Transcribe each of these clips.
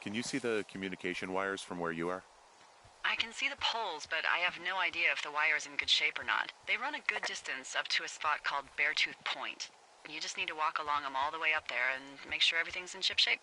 can you see the communication wires from where you are? I can see the poles, but I have no idea if the wire's in good shape or not. They run a good distance up to a spot called Beartooth Point. You just need to walk along them all the way up there and make sure everything's in ship shape.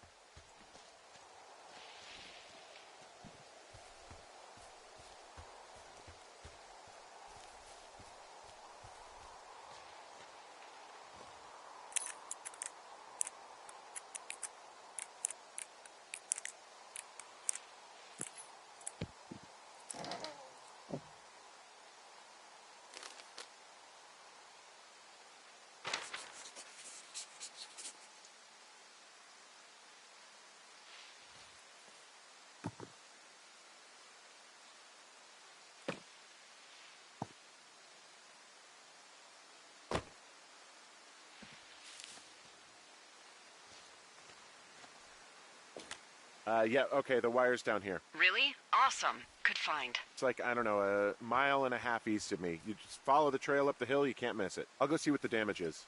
Yeah, okay, the wire's down here. Really? Awesome. Good find. It's like, I don't know, a mile and a half east of me. You just follow the trail up the hill, you can't miss it. I'll go see what the damage is.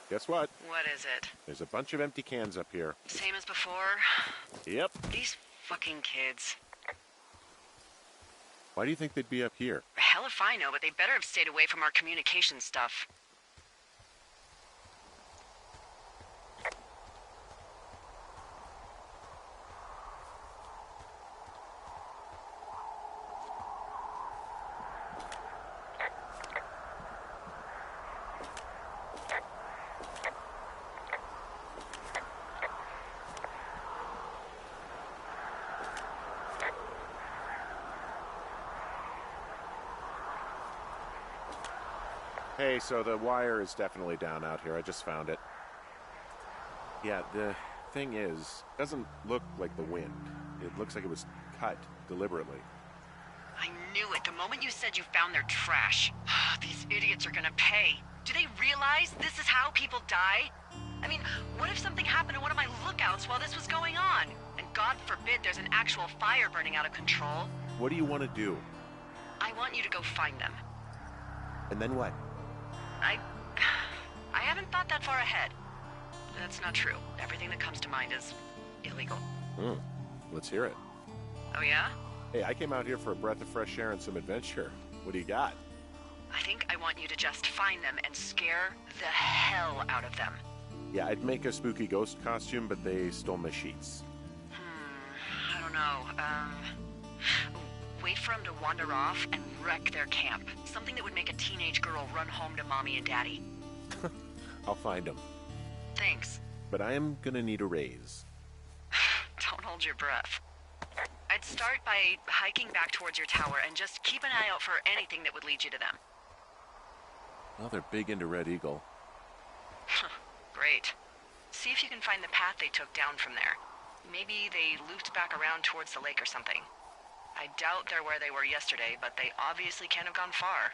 Guess what? What is it? There's a bunch of empty cans up here. Same as before? Yep. These fucking kids. Why do you think they'd be up here? Hell if I know, but they better have stayed away from our communication stuff. Hey, so the wire is definitely down out here. I just found it. Yeah, the thing is, it doesn't look like the wind. It looks like it was cut deliberately. I knew it the moment you said you found their trash. These idiots are gonna pay. Do they realize this is how people die? I mean, what if something happened to one of my lookouts while this was going on? And God forbid there's an actual fire burning out of control. What do you want to do? I want you to go find them. And then what? I haven't thought that far ahead. That's not true. Everything that comes to mind is illegal. Let's hear it. Oh yeah? Hey, I came out here for a breath of fresh air and some adventure. What do you got? I think I want you to just find them and scare the hell out of them. Yeah, I'd make a spooky ghost costume, but they stole my sheets. I don't know. Wait for them to wander off and wreck their camp. Something that would make a teenage girl run home to mommy and daddy. I'll find them. Thanks. But I am gonna need a raise. Don't hold your breath. I'd start by hiking back towards your tower and just keep an eye out for anything that would lead you to them. Well, they're big into Red Eagle. Great. See if you can find the path they took down from there. Maybe they looped back around towards the lake or something. I doubt they're where they were yesterday, but they obviously can't have gone far.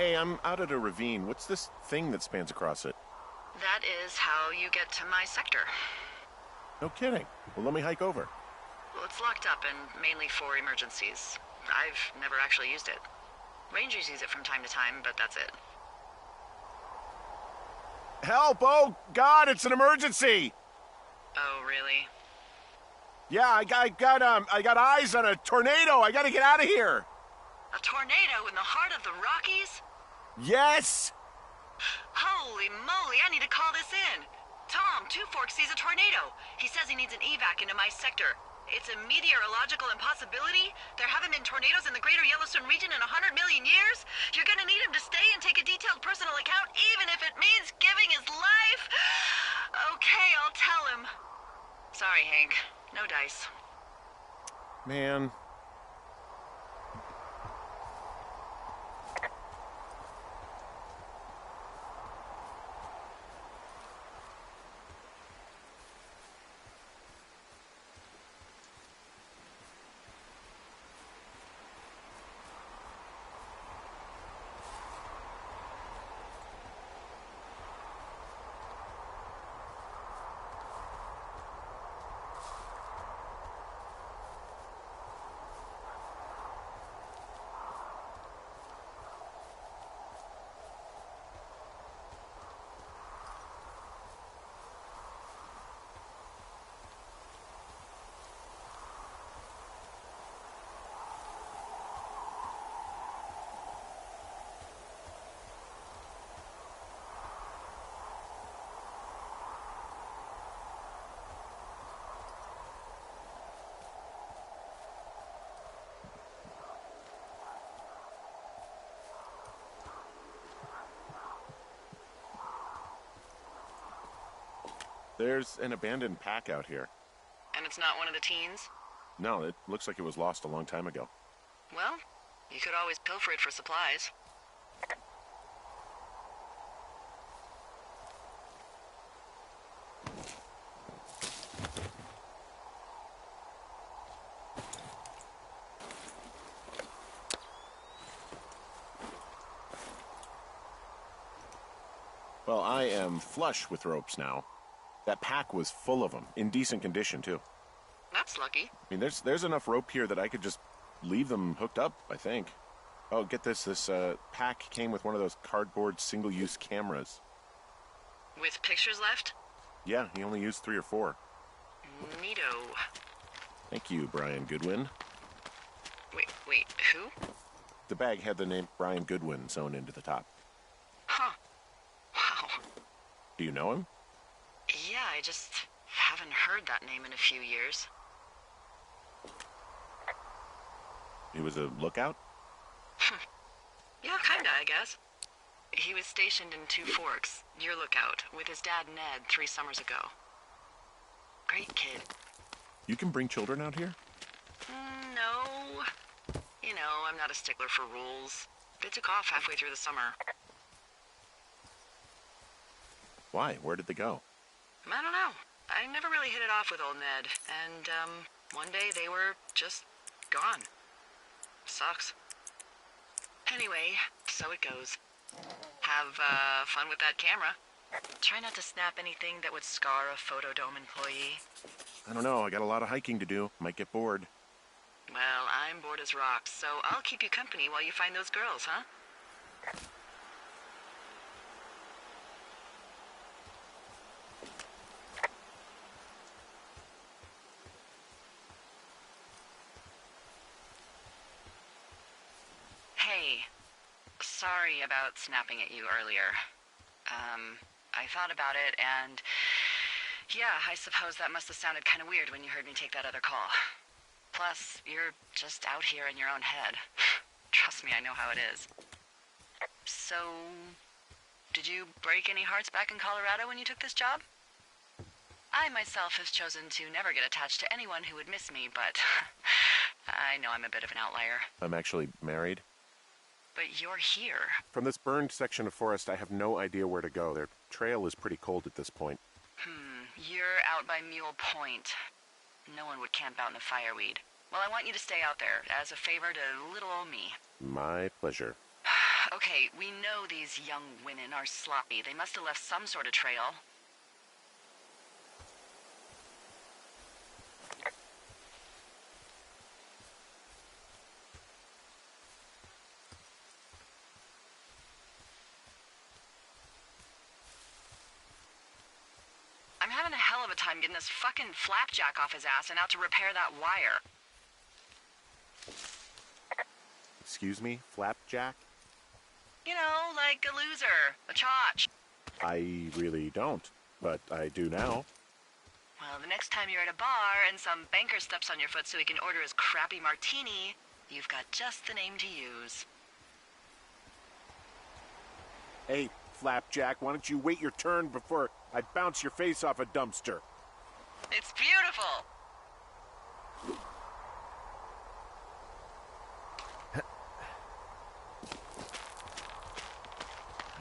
Hey, I'm out at a ravine. What's this thing that spans across it? That is how you get to my sector. No kidding. Well, let me hike over. Well, it's locked up and mainly for emergencies. I've never actually used it. Rangers use it from time to time, but that's it. Help! Oh, God, it's an emergency! Oh, really? Yeah, I got eyes on a tornado. I gotta get out of here. A tornado in the heart of the Rockies? Yes! Holy moly, I need to call this in. Tom, Two Forks sees a tornado. He says he needs an evac into my sector. It's a meteorological impossibility. There haven't been tornadoes in the greater Yellowstone region in 100 million years. You're gonna need him to stay and take a detailed personal account, even if it means giving his life. Okay, I'll tell him. Sorry, Hank. No dice. Man. There's an abandoned pack out here. And it's not one of the teens? No, it looks like it was lost a long time ago. Well, you could always pilfer it for supplies. Well, I am flush with ropes now. That pack was full of them, in decent condition, too. That's lucky. I mean, there's enough rope here that I could just leave them hooked up, I think. Oh, get this. This pack came with one of those cardboard single-use cameras. With pictures left? Yeah, he only used 3 or 4. Neato. Thank you, Brian Goodwin. Wait, who? The bag had the name Brian Goodwin sewn into the top. Huh. Wow. Do you know him? Yeah, I just haven't heard that name in a few years. He was a lookout? Yeah, kinda, I guess. He was stationed in Two Forks, your lookout, with his dad Ned 3 summers ago. Great kid. You can bring children out here? No. You know, I'm not a stickler for rules. They took off halfway through the summer. Why? Where did they go? I don't know. I never really hit it off with old Ned, and, one day they were just gone. Sucks. Anyway, so it goes. Have, fun with that camera. Try not to snap anything that would scar a Photodome employee. I don't know. I got a lot of hiking to do. Might get bored. Well, I'm bored as rocks, so I'll keep you company while you find those girls, huh? Hey, sorry about snapping at you earlier. I thought about it, and yeah, I suppose that must have sounded kind of weird when you heard me take that other call. Plus, you're just out here in your own head. Trust me, I know how it is. So, did you break any hearts back in Colorado when you took this job? I myself have chosen to never get attached to anyone who would miss me, but I know I'm a bit of an outlier. I'm actually married. But you're here. From this burned section of forest, I have no idea where to go. Their trail is pretty cold at this point. You're out by Mule Point. No one would camp out in the fireweed. Well, I want you to stay out there, as a favor to little old me. My pleasure. Okay, we know these young women are sloppy. They must have left some sort of trail. I'm having a hell of a time getting this fucking flapjack off his ass and out to repair that wire. Excuse me, Flapjack? You know, like a loser, a chotch. I really don't, but I do now. Well, the next time you're at a bar and some banker steps on your foot so he can order his crappy martini, you've got just the name to use. Hey, Flapjack, why don't you wait your turn before I bounce your face off a dumpster? It's beautiful!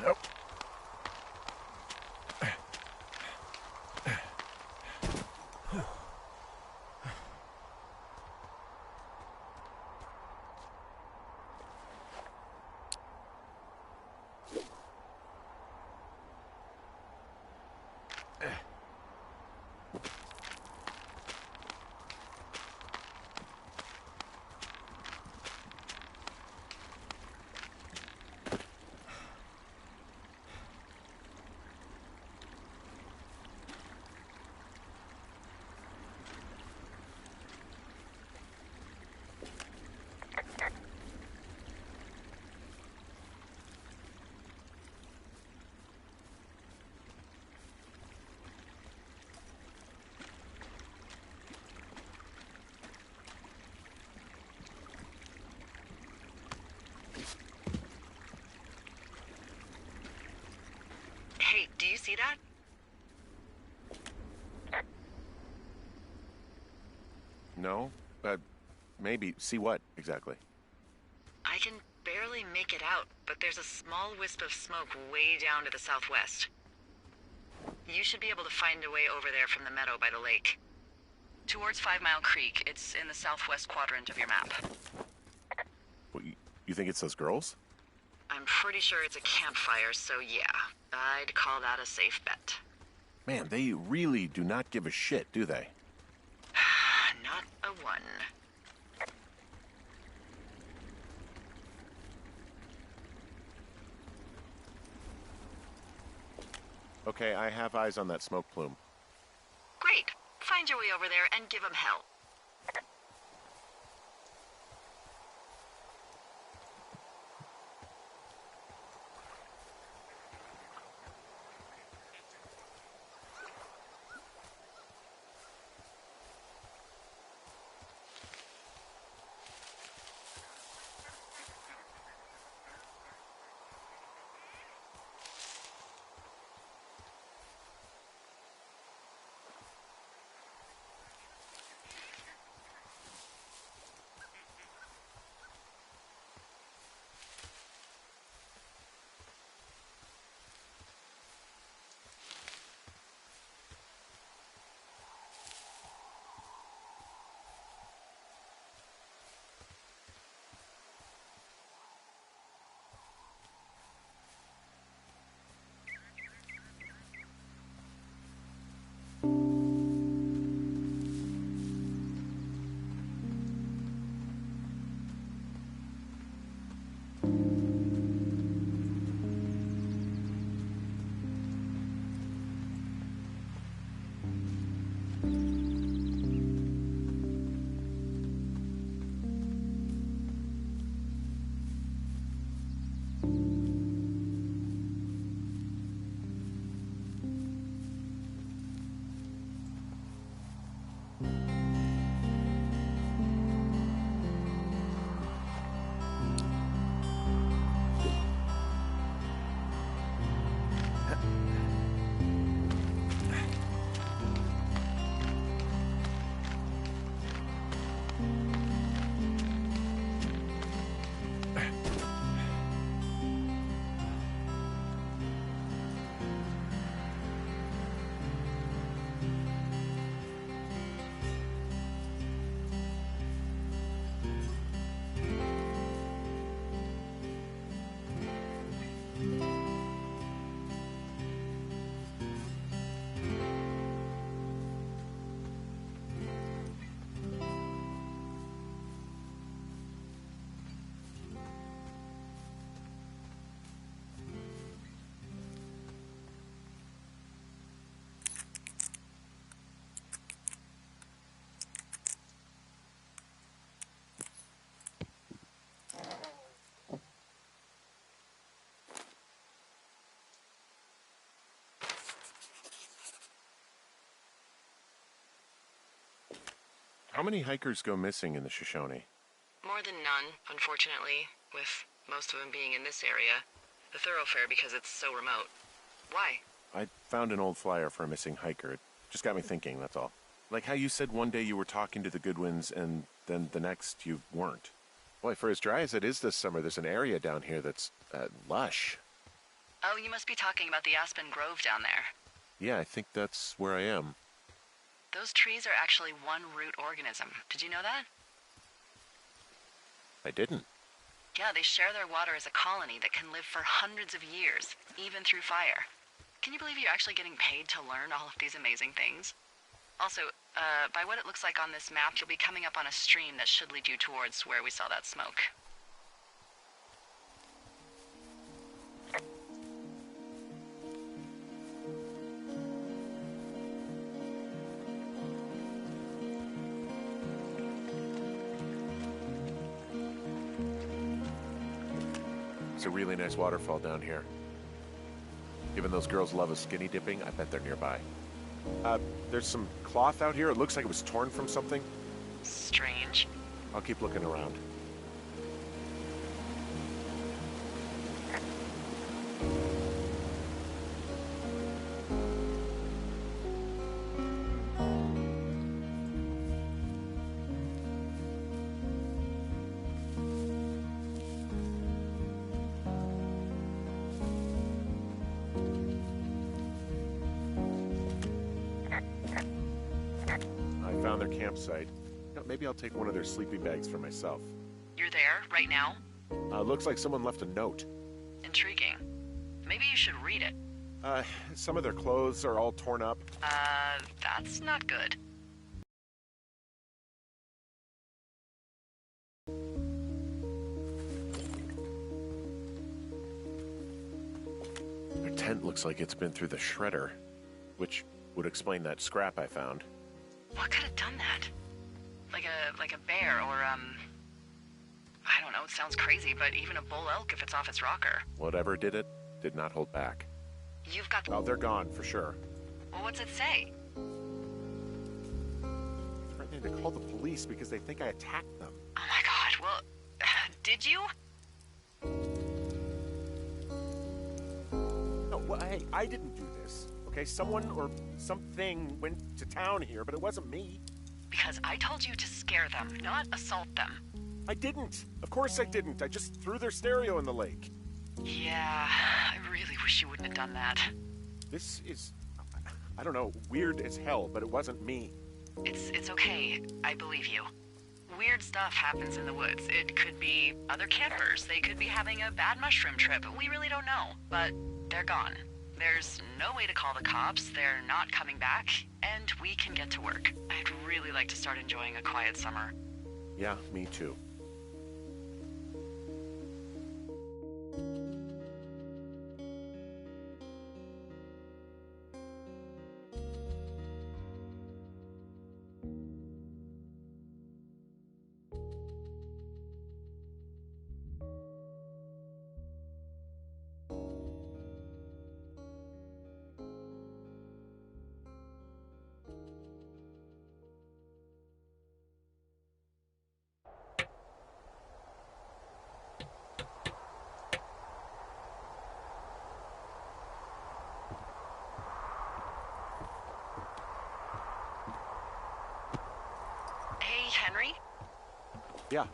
Nope. Hey, do you see that? No? Maybe. See what, exactly? I can barely make it out, but there's a small wisp of smoke way down to the southwest. You should be able to find a way over there from the meadow by the lake. Towards 5 Mile Creek. It's in the southwest quadrant of your map. What, you think it's those girls? I'm pretty sure it's a campfire, so yeah. I'd call that a safe bet. Man, they really do not give a shit, do they? Not a one. Okay, I have eyes on that smoke plume. Great. Find your way over there and give them hell. How many hikers go missing in the Shoshone? More than none, unfortunately, with most of them being in this area. The thoroughfare because it's so remote. Why? I found an old flyer for a missing hiker. It just got me thinking, that's all. Like how you said one day you were talking to the Goodwins and then the next you weren't. Boy, for as dry as it is this summer, there's an area down here that's lush. Oh, you must be talking about the Aspen Grove down there. Yeah, I think that's where I am. Those trees are actually one root organism. Did you know that? I didn't. Yeah, they share their water as a colony that can live for hundreds of years, even through fire. Can you believe you're actually getting paid to learn all of these amazing things? Also, by what it looks like on this map, you'll be coming up on a stream that should lead you towards where we saw that smoke. It's a really nice waterfall down here. Given those girls love a skinny dipping, I bet they're nearby. There's some cloth out here. It looks like it was torn from something. Strange. I'll keep looking around. I found their campsite. Maybe I'll take one of their sleeping bags for myself. You're there, right now? Looks like someone left a note. Intriguing. Maybe you should read it. Some of their clothes are all torn up. That's not good. Their tent looks like it's been through the shredder, which would explain that scrap I found. What could have done that? Like a bear or, I don't know, it sounds crazy, but even a bull elk if it's off its rocker. Whatever did it, did not hold back. You've got... Oh, they're gone, for sure. Well, what's it say? Threatening to call the police because they think I attacked them. Oh my god, well, did you? No, well, hey, I didn't do this. Okay, someone or something went to town here, but it wasn't me. Because I told you to scare them, not assault them. I didn't. Of course I didn't. I just threw their stereo in the lake. Yeah, I really wish you wouldn't have done that. This is, I don't know, weird as hell, but it wasn't me. It's okay. I believe you. Weird stuff happens in the woods. It could be other campers. They could be having a bad mushroom trip. We really don't know. But they're gone. There's no way to call the cops. They're not coming back. And we can get to work. I'd really like to start enjoying a quiet summer. Yeah, me too. Henry? Yeah.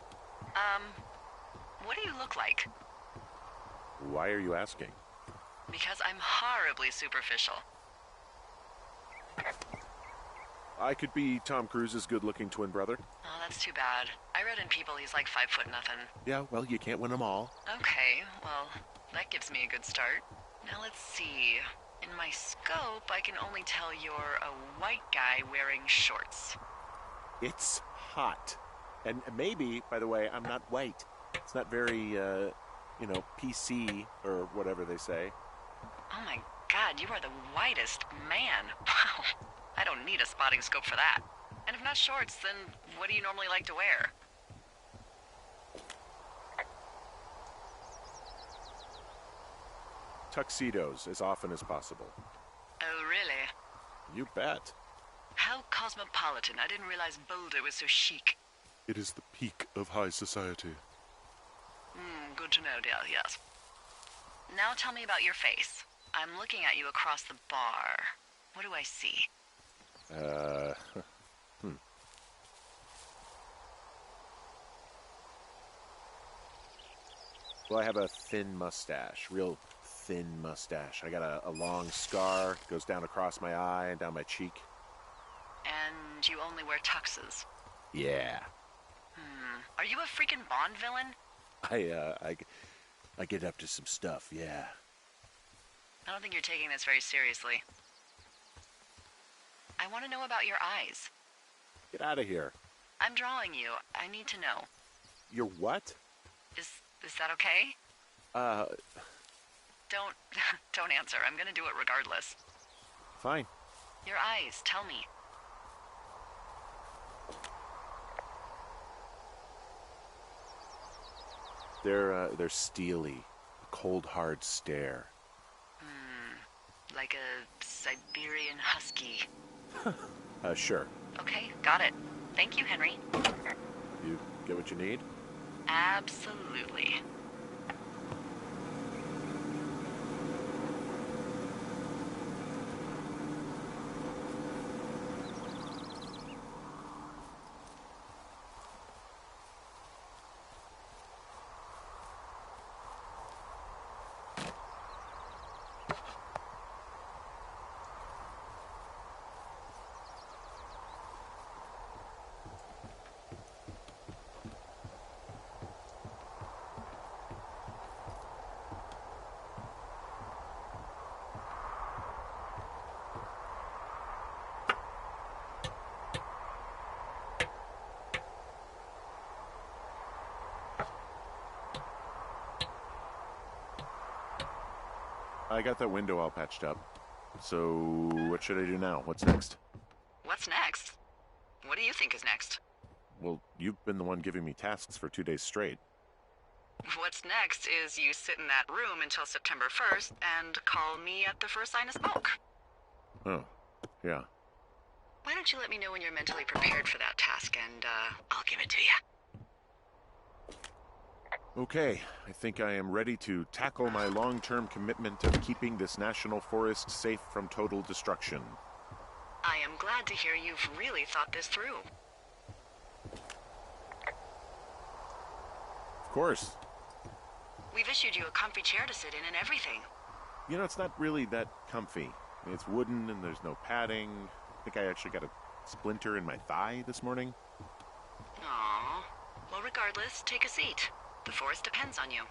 What do you look like? Why are you asking? Because I'm horribly superficial. I could be Tom Cruise's good-looking twin brother. Oh, that's too bad. I read in People he's like 5 foot nothing. Yeah, well, you can't win them all. Okay, well, that gives me a good start. Now let's see. In my scope, I can only tell you're a white guy wearing shorts. It's hot. And maybe, by the way, I'm not white. It's not very, PC or whatever they say. Oh my god, you are the whitest man. Wow. I don't need a spotting scope for that. And if not shorts, then what do you normally like to wear? Tuxedos as often as possible. Oh, really? You bet. How cosmopolitan. I didn't realize Boulder was so chic. It is the peak of high society. Good to know, dear, yes. Now tell me about your face. I'm looking at you across the bar. What do I see? Well, I have a thin mustache, real thin mustache. I got a long scar, goes down across my eye and down my cheek. And you only wear tuxes. Yeah. Are you a freaking Bond villain? I get up to some stuff, yeah. I don't think you're taking this very seriously. I want to know about your eyes. Get out of here. I'm drawing you. I need to know. You're what? Is that okay? Don't answer. I'm gonna do it regardless. Fine. Your eyes, tell me. They're steely. A cold, hard stare. Like a Siberian husky. Sure. Okay, got it. Thank you, Henry. You get what you need? Absolutely. I got that window all patched up. So, what should I do now? What's next? What's next? What do you think is next? Well, you've been the one giving me tasks for 2 days straight. What's next is you sit in that room until September 1st and call me at the first sign of smoke. Oh, yeah. Why don't you let me know when you're mentally prepared for that task and, I'll give it to you. Okay, I think I am ready to tackle my long-term commitment of keeping this national forest safe from total destruction. I am glad to hear you've really thought this through. Of course. We've issued you a comfy chair to sit in and everything. You know, it's not really that comfy. I mean, it's wooden and there's no padding. I think I actually got a splinter in my thigh this morning. Aww. Well, regardless, take a seat. The forest depends on you.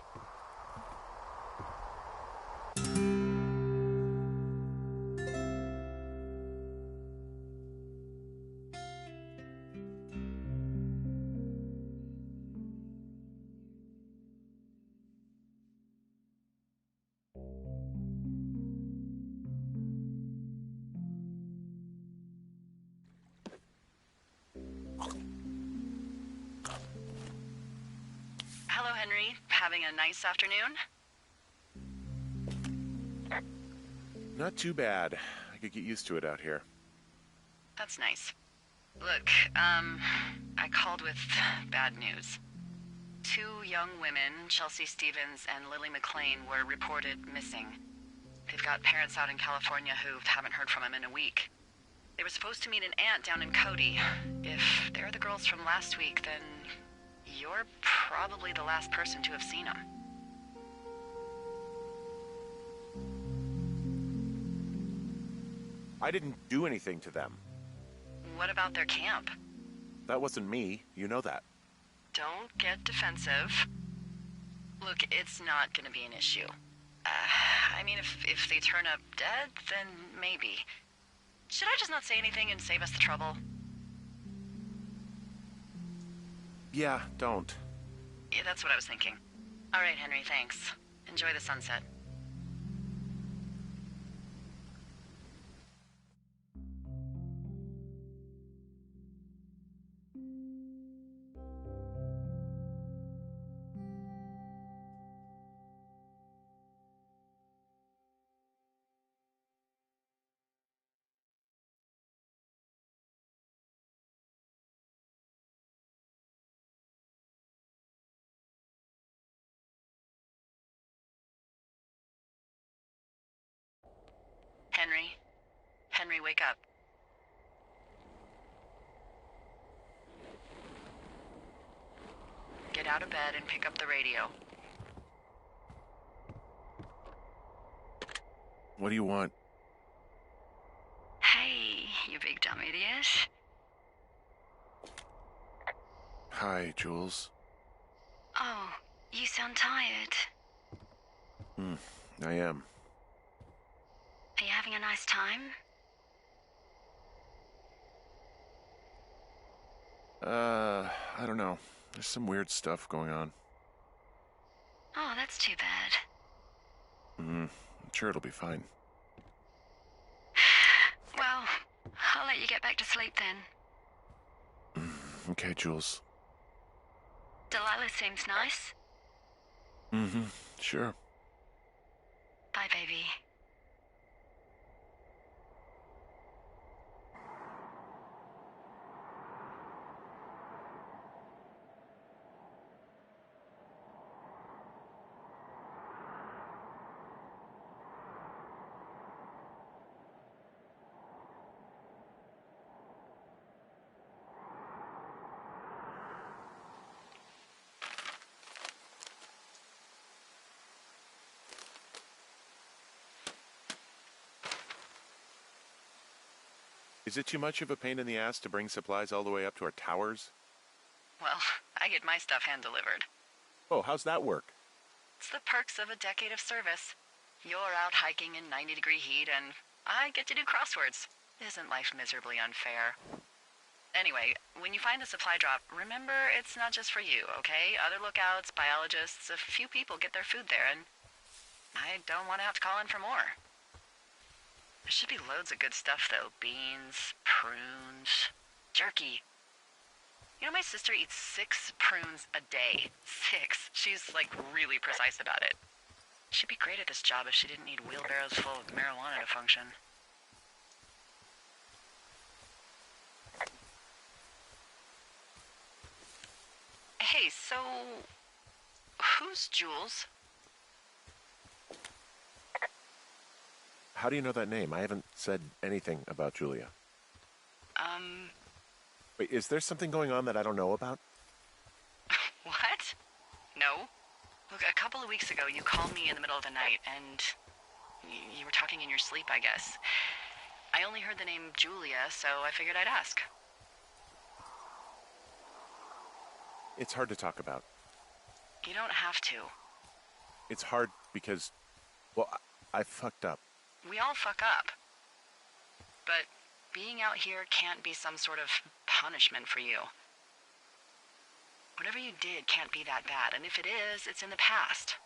Hello, Henry. Having a nice afternoon? Not too bad. I could get used to it out here. That's nice. Look, I called with bad news. 2 young women, Chelsea Stevens and Lily McLean, were reported missing. They've got parents out in California who haven't heard from them in a week. They were supposed to meet an aunt down in Cody. If they're the girls from last week, then you're probably the last person to have seen them. I didn't do anything to them. What about their camp? That wasn't me. You know that. Don't get defensive. Look, it's not gonna be an issue. I mean, if they turn up dead, then maybe. Should I just not say anything and save us the trouble? Yeah, don't. Yeah, that's what I was thinking. All right, Henry, thanks. Enjoy the sunset. Henry? Henry, wake up. Get out of bed and pick up the radio. What do you want? Hey, you big dumb idiot. Hi, Jules. Oh, you sound tired. I am. Are you having a nice time? I don't know. There's some weird stuff going on. Oh, that's too bad. I'm sure it'll be fine. Well, I'll let you get back to sleep then. Okay, Jules. Delilah seems nice. Sure. Bye, baby. Is it too much of a pain in the ass to bring supplies all the way up to our towers? Well, I get my stuff hand-delivered. Oh, how's that work? It's the perks of a decade of service. You're out hiking in 90-degree heat, and I get to do crosswords. Isn't life miserably unfair? Anyway, when you find the supply drop, remember it's not just for you, okay? Other lookouts, biologists, a few people get their food there, and I don't want to have to call in for more. There should be loads of good stuff, though. Beans, prunes, jerky. You know, my sister eats 6 prunes a day. 6. She's, like, really precise about it. She'd be great at this job if she didn't need wheelbarrows full of marijuana to function. Hey, so... who's Jules? How do you know that name? I haven't said anything about Julia. Wait, is there something going on that I don't know about? What? No. Look, a couple of weeks ago, you called me in the middle of the night, and you were talking in your sleep, I guess. I only heard the name Julia, so I figured I'd ask. It's hard to talk about. You don't have to. It's hard because, well, I fucked up. We all fuck up. But being out here can't be some sort of punishment for you. Whatever you did can't be that bad, and if it is, it's in the past.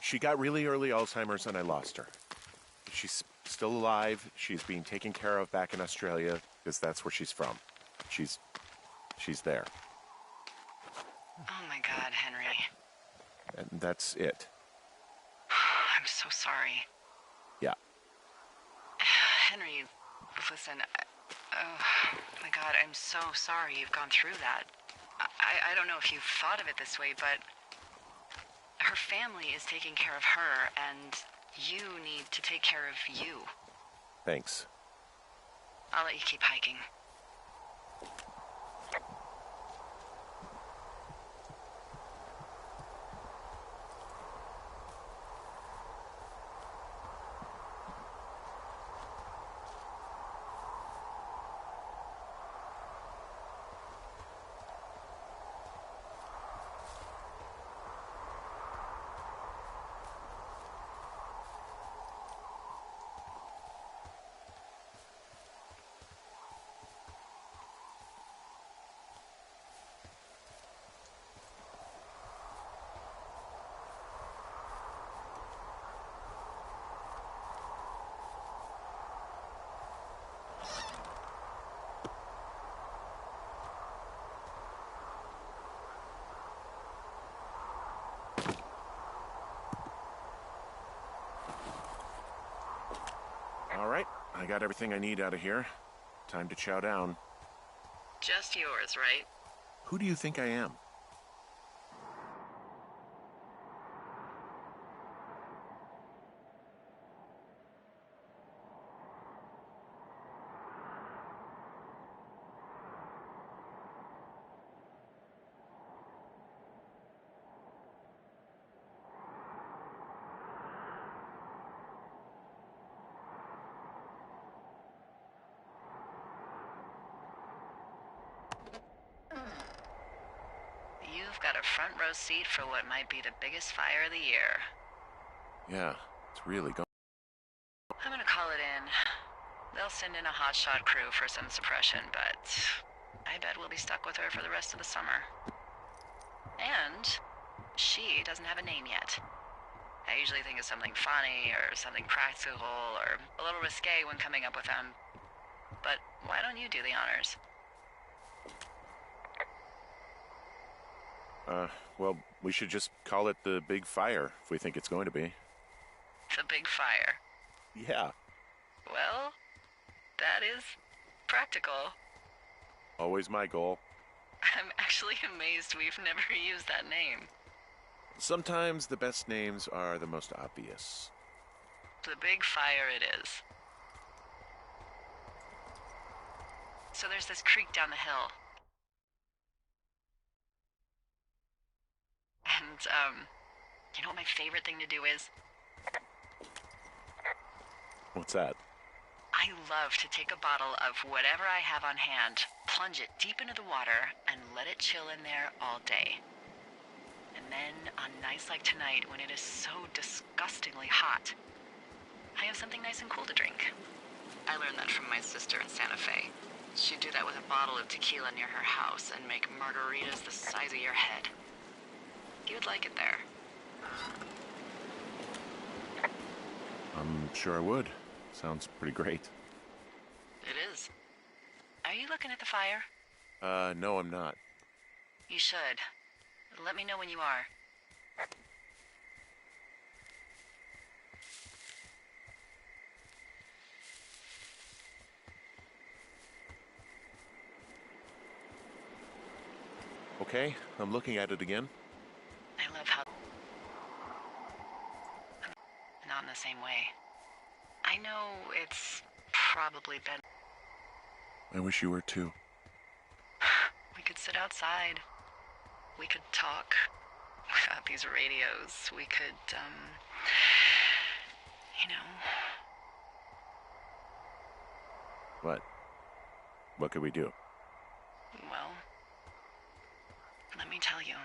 She got really early Alzheimer's and I lost her. She's still alive. She's being taken care of back in Australia because that's where she's from. She's there. Oh my God, Henry. And that's it. I'm so sorry. Yeah. Henry, listen, oh my God, I'm so sorry you've gone through that. I don't know if you've thought of it this way, but her family is taking care of her, and you need to take care of you. Thanks. I'll let you keep hiking. All right, I got everything I need out of here. Time to chow down. Just yours, right? Who do you think I am? a front row seat for what might be the biggest fire of the year. Yeah, it's really going. I'm gonna call it in. They'll send in a hotshot crew for some suppression, but I bet we'll be stuck with her for the rest of the summer. And she doesn't have a name yet. I usually think of something funny or something practical or a little risque when coming up with them. But why don't you do the honors? Well, we should just call it the Big Fire if we think it's going to be. The Big Fire. Yeah. Well, that is practical. Always my goal. I'm actually amazed we've never used that name. Sometimes the best names are the most obvious. The Big Fire it is. So there's this creek down the hill. And, you know what my favorite thing to do is? What's that? I love to take a bottle of whatever I have on hand, plunge it deep into the water, and let it chill in there all day. And then, on nights like tonight, when it is so disgustingly hot, I have something nice and cool to drink. I learned that from my sister in Santa Fe. She'd do that with a bottle of tequila near her house and make margaritas the size of your head. You'd like it there. I'm sure I would. Sounds pretty great. It is. Are you looking at the fire? No, I'm not. You should. Let me know when you are. Okay, I'm looking at it again. I love how... Not in the same way. I know it's probably been... I wish you were too. We could sit outside. We could talk without these radios. We could, you know... What? What could we do? Well, let me tell you.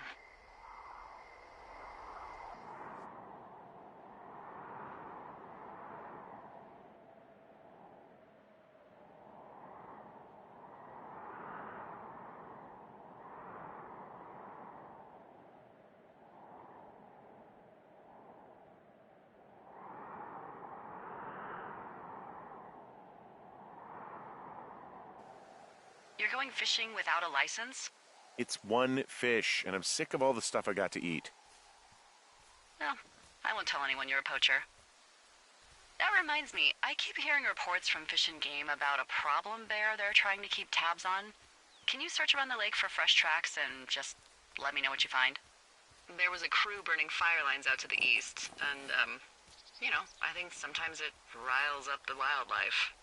You're going fishing without a license? It's one fish, and I'm sick of all the stuff I got to eat. Well, I won't tell anyone you're a poacher. That reminds me, I keep hearing reports from Fish and Game about a problem bear they're trying to keep tabs on. Can you search around the lake for fresh tracks and just let me know what you find? There was a crew burning fire lines out to the east, and, you know, I think sometimes it riles up the wildlife.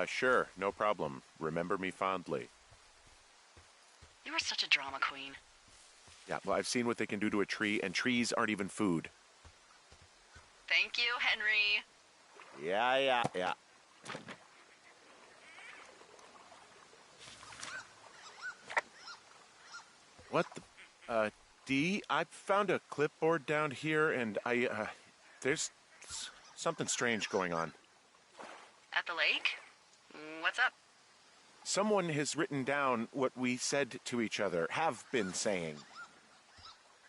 Sure, no problem. Remember me fondly. You are such a drama queen. Yeah, well, I've seen what they can do to a tree, and trees aren't even food. Thank you, Henry. Yeah. What the... Dee, I found a clipboard down here, and there's something strange going on. At the lake? What's up? Someone has written down what we said to each other, have been saying.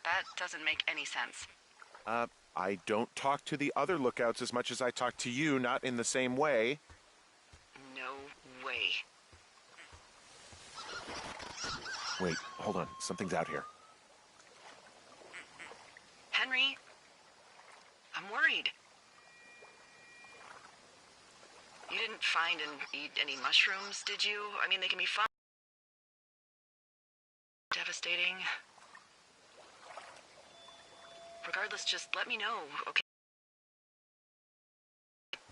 That doesn't make any sense. I don't talk to the other lookouts as much as I talk to you, not in the same way. No way. Wait, hold on. Something's out here. Henry, I'm worried. You didn't find and eat any mushrooms, did you? I mean, they can be fun. Devastating. Regardless, just let me know, okay?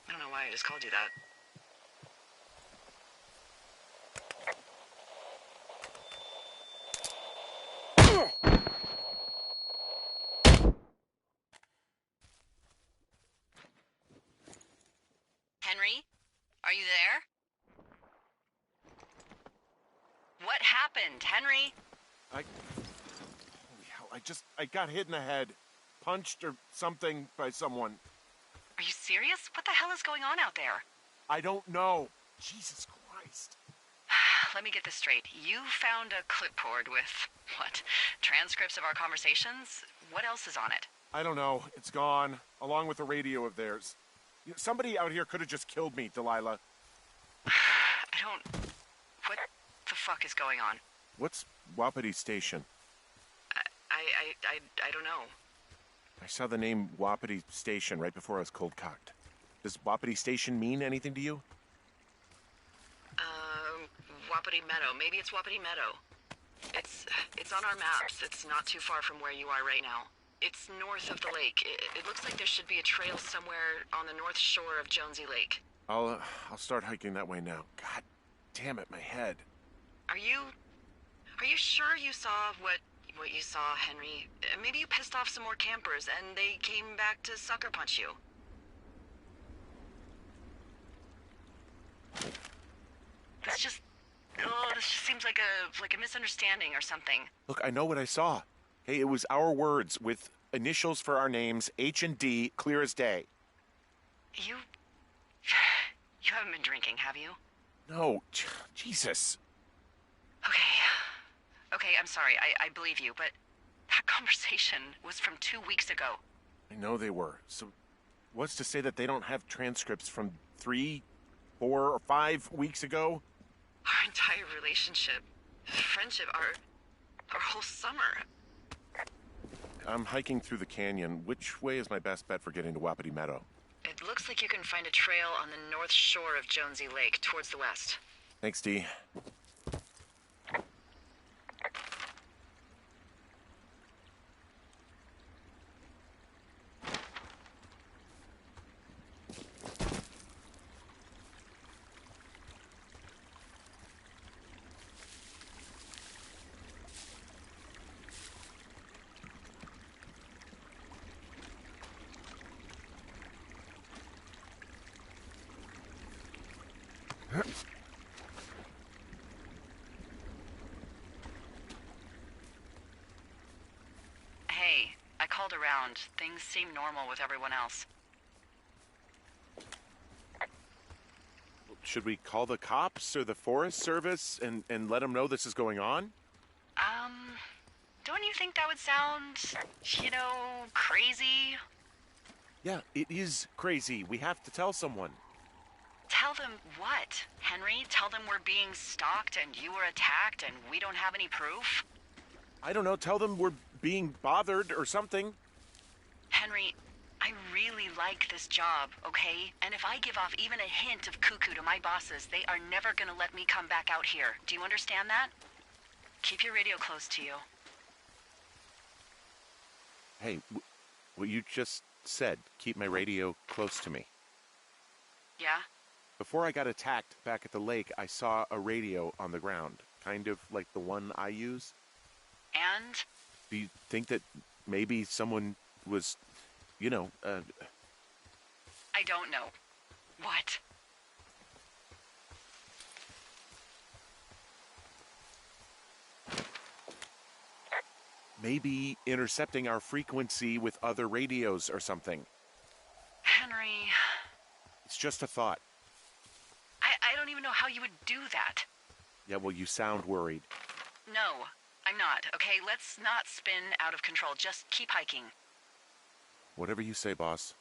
I don't know why I just called you that. Henry, are you there? happened, Henry? Holy hell, I got hit in the head. Punched or something by someone. Are you serious? What the hell is going on out there? I don't know. Jesus Christ. Let me get this straight. You found a clipboard with, what, transcripts of our conversations? What else is on it? I don't know. It's gone, along with the radio of theirs. Somebody out here could have just killed me, Delilah. What the fuck is going on? What's Wapiti Station? I don't know. I saw the name Wapiti Station right before I was cold-cocked. Does Wapiti Station mean anything to you? Wapiti Meadow. Maybe it's Wapiti Meadow. It's on our maps. It's not too far from where you are right now. It's north of the lake. It looks like there should be a trail somewhere on the north shore of Jonesy Lake. I'll start hiking that way now. God damn it, my head. Are you sure you saw what you saw, Henry? Maybe you pissed off some more campers and they came back to sucker punch you. This just seems like a misunderstanding or something. Look, I know what I saw. Hey, it was our words with initials for our names, H and D, clear as day. You haven't been drinking, have you? No, Jesus. Okay, I'm sorry. I believe you, but that conversation was from 2 weeks ago. I know they were. So what's to say that they don't have transcripts from 3, 4, or 5 weeks ago? Our entire relationship, friendship, our whole summer. I'm hiking through the canyon. Which way is my best bet for getting to Wapiti Meadow? It looks like you can find a trail on the north shore of Jonesy Lake, towards the west. Thanks, Dee. Hey, I called around. Things seem normal with everyone else. Should we call the cops or the Forest Service and let them know this is going on? Don't you think that would sound, crazy? Yeah, it is crazy. We have to tell someone. Tell them what, Henry? Tell them we're being stalked and you were attacked and we don't have any proof? I don't know. Tell them we're being bothered or something. Henry, I really like this job, okay? And if I give off even a hint of cuckoo to my bosses, they are never gonna let me come back out here. Do you understand that? Keep your radio close to you. Hey, what you just said, keep my radio close to me. Yeah? Before I got attacked back at the lake, I saw a radio on the ground, kind of like the one I use. And? Do you think that maybe someone was, I don't know. What? maybe intercepting our frequency with other radios or something? Henry... It's just a thought. I don't even know how you would do that. Yeah, well, you sound worried. No, I'm not, okay? Let's not spin out of control. Just keep hiking. Whatever you say, boss.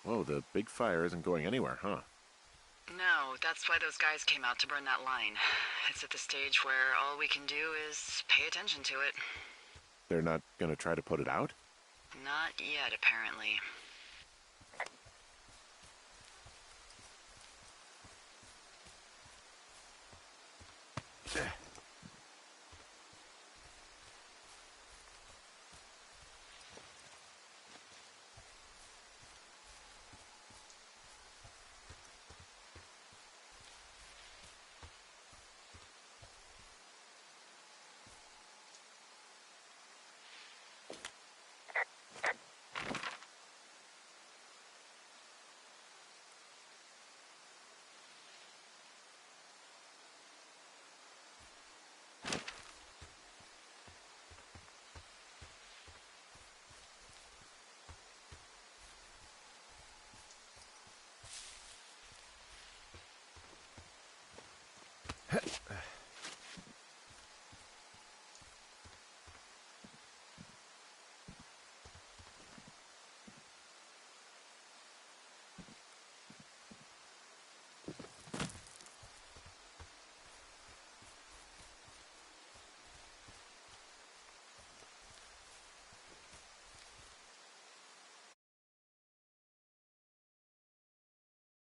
Whoa, the big fire isn't going anywhere, huh? No, that's why those guys came out to burn that line. It's at the stage where all we can do is pay attention to it. They're not gonna try to put it out? Not yet, apparently.